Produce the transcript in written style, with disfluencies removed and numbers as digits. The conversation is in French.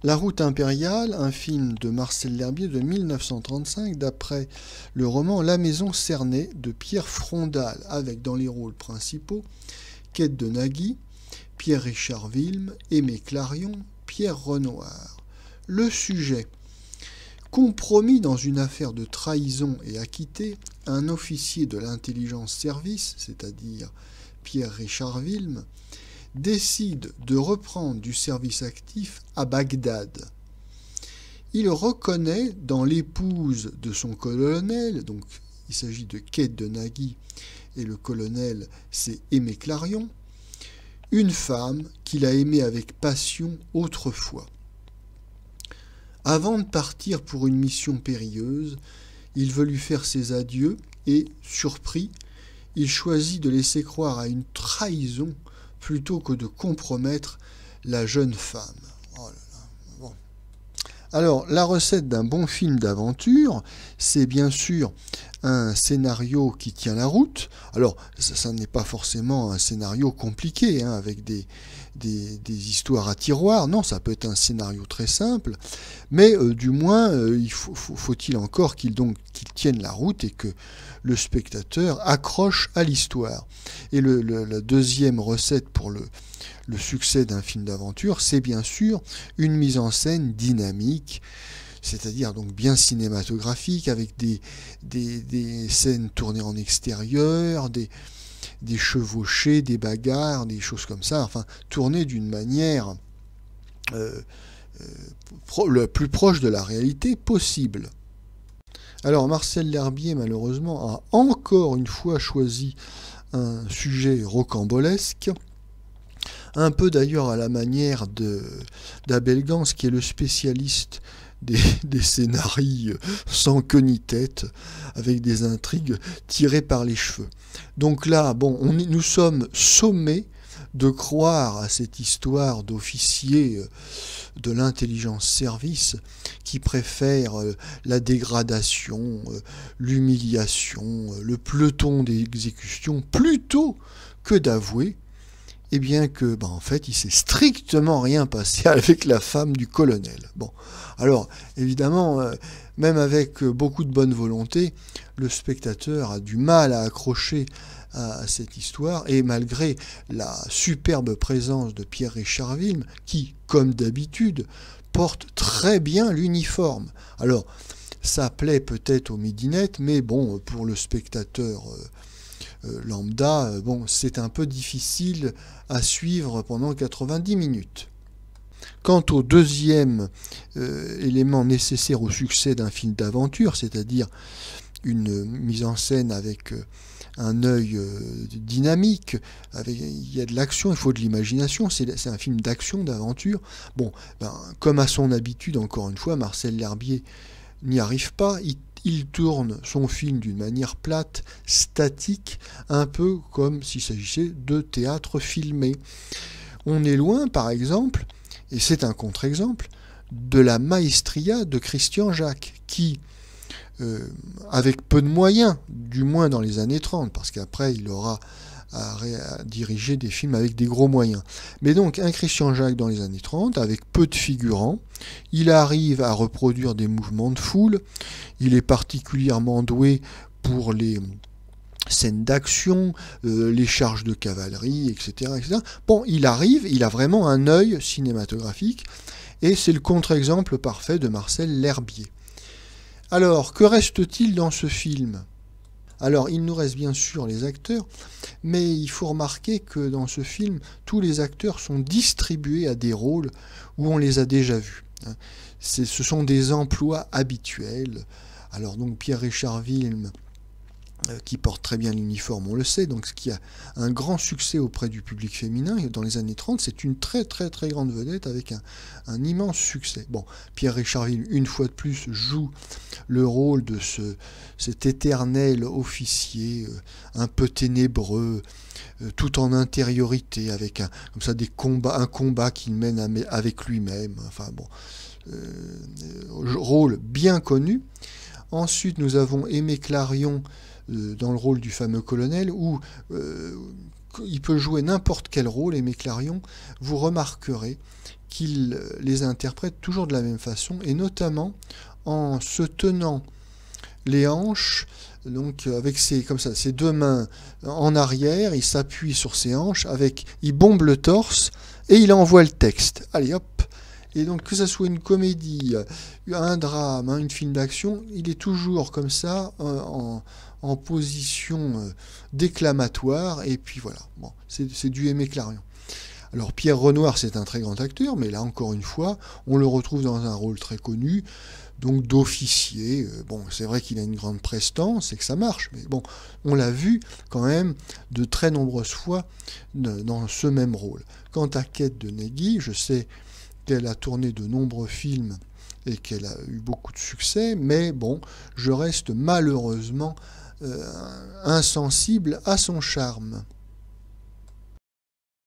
La route impériale, un film de Marcel L'Herbier de 1935 d'après le roman La maison cernée de Pierre Frondal, avec dans les rôles principaux Kate Denagui, Pierre-Richard Wilm, Aimé Clarion, Pierre Renoir. Le sujet: compromis dans une affaire de trahison et acquitté, un officier de l'intelligence service, c'est-à-dire Pierre-Richard Wilm, décide de reprendre du service actif à Bagdad. Il reconnaît dans l'épouse de son colonel, donc il s'agit de Kate Denagui et le colonel c'est Aimé Clarion, une femme qu'il a aimée avec passion autrefois. Avant de partir pour une mission périlleuse, il veut lui faire ses adieux et, surpris, il choisit de laisser croire à une trahison plutôt que de compromettre la jeune femme. Oh là là. Bon. Alors, la recette d'un bon film d'aventure, c'est bien sûr un scénario qui tient la route. Alors, ça n'est pas forcément un scénario compliqué, avec des histoires à tiroir. Non, ça peut être un scénario très simple, mais du moins, faut-il encore qu'il tienne la route et que le spectateur accroche à l'histoire. Et la deuxième recette pour le succès d'un film d'aventure, c'est bien sûr une mise en scène dynamique, c'est-à-dire donc bien cinématographique, avec des scènes tournées en extérieur, des chevauchées, des bagarres, des choses comme ça, enfin, tournées d'une manière le plus proche de la réalité possible. Alors Marcel L'Herbier, malheureusement, a encore une fois choisi un sujet rocambolesque, un peu d'ailleurs à la manière d'Abel Gance, qui est le spécialiste des scénarios sans queue ni tête, avec des intrigues tirées par les cheveux. Donc là, bon, nous sommes sommés de croire à cette histoire d'officier de l'intelligence service qui préfère la dégradation, l'humiliation, le peloton d'exécution, plutôt que d'avouer bien que, en fait, il s'est strictement rien passé avec la femme du colonel. Bon, alors, évidemment, même avec beaucoup de bonne volonté, le spectateur a du mal à accrocher à cette histoire, et malgré la superbe présence de Pierre-Richard Wilm, qui, comme d'habitude, porte très bien l'uniforme. Alors, ça plaît peut-être aux midinettes, mais bon, pour le spectateur lambda, c'est un peu difficile à suivre pendant 90 minutes. Quant au deuxième élément nécessaire au succès d'un film d'aventure, c'est-à-dire une mise en scène avec un œil dynamique, il y a de l'action, il faut de l'imagination, c'est un film d'action, d'aventure. Bon, comme à son habitude, encore une fois, Marcel L'Herbier n'y arrive pas, il tourne son film d'une manière plate, statique, un peu comme s'il s'agissait de théâtre filmé. On est loin, par exemple, et c'est un contre-exemple, de la Maestria de Christian Jacques, qui, avec peu de moyens, du moins dans les années 30, parce qu'après il aura à diriger des films avec des gros moyens. Mais donc un Christian Jacques dans les années 30, avec peu de figurants, il arrive à reproduire des mouvements de foule, il est particulièrement doué pour les scènes d'action, les charges de cavalerie, etc., etc. Bon, il a vraiment un œil cinématographique, et c'est le contre-exemple parfait de Marcel L'Herbier. Alors, que reste-t-il dans ce film ? Alors, il nous reste bien sûr les acteurs, mais il faut remarquer que dans ce film, tous les acteurs sont distribués à des rôles où on les a déjà vus. Ce sont des emplois habituels. Alors, donc, Pierre-Richard Wilm, qui porte très bien l'uniforme, on le sait, donc ce qui a un grand succès auprès du public féminin dans les années 30, c'est une très très très grande vedette avec un immense succès. Bon, Pierre-Richard Wilm, une fois de plus, joue le rôle de cet éternel officier un peu ténébreux, tout en intériorité, avec un combat qu'il mène avec lui-même, enfin bon, rôle bien connu. Ensuite, nous avons Aimé Clarion dans le rôle du fameux colonel, où il peut jouer n'importe quel rôle, Aimé Clarion. Vous remarquerez qu'il les interprète toujours de la même façon, et notamment en se tenant les hanches, donc avec ses deux mains en arrière, il s'appuie sur ses hanches, il bombe le torse et il envoie le texte. Allez hop. Et donc que ce soit une comédie, un drame, un film d'action, il est toujours comme ça, en position déclamatoire, et puis voilà. Bon, c'est du Aimé Clarion. Alors Pierre Renoir, c'est un très grand acteur, mais là encore une fois, on le retrouve dans un rôle très connu, donc d'officier. Bon, c'est vrai qu'il a une grande prestance et que ça marche, mais bon, on l'a vu quand même de très nombreuses fois dans ce même rôle. Quant à Kate Dennedy, je sais qu'elle a tourné de nombreux films et qu'elle a eu beaucoup de succès, mais bon, je reste malheureusement insensible à son charme.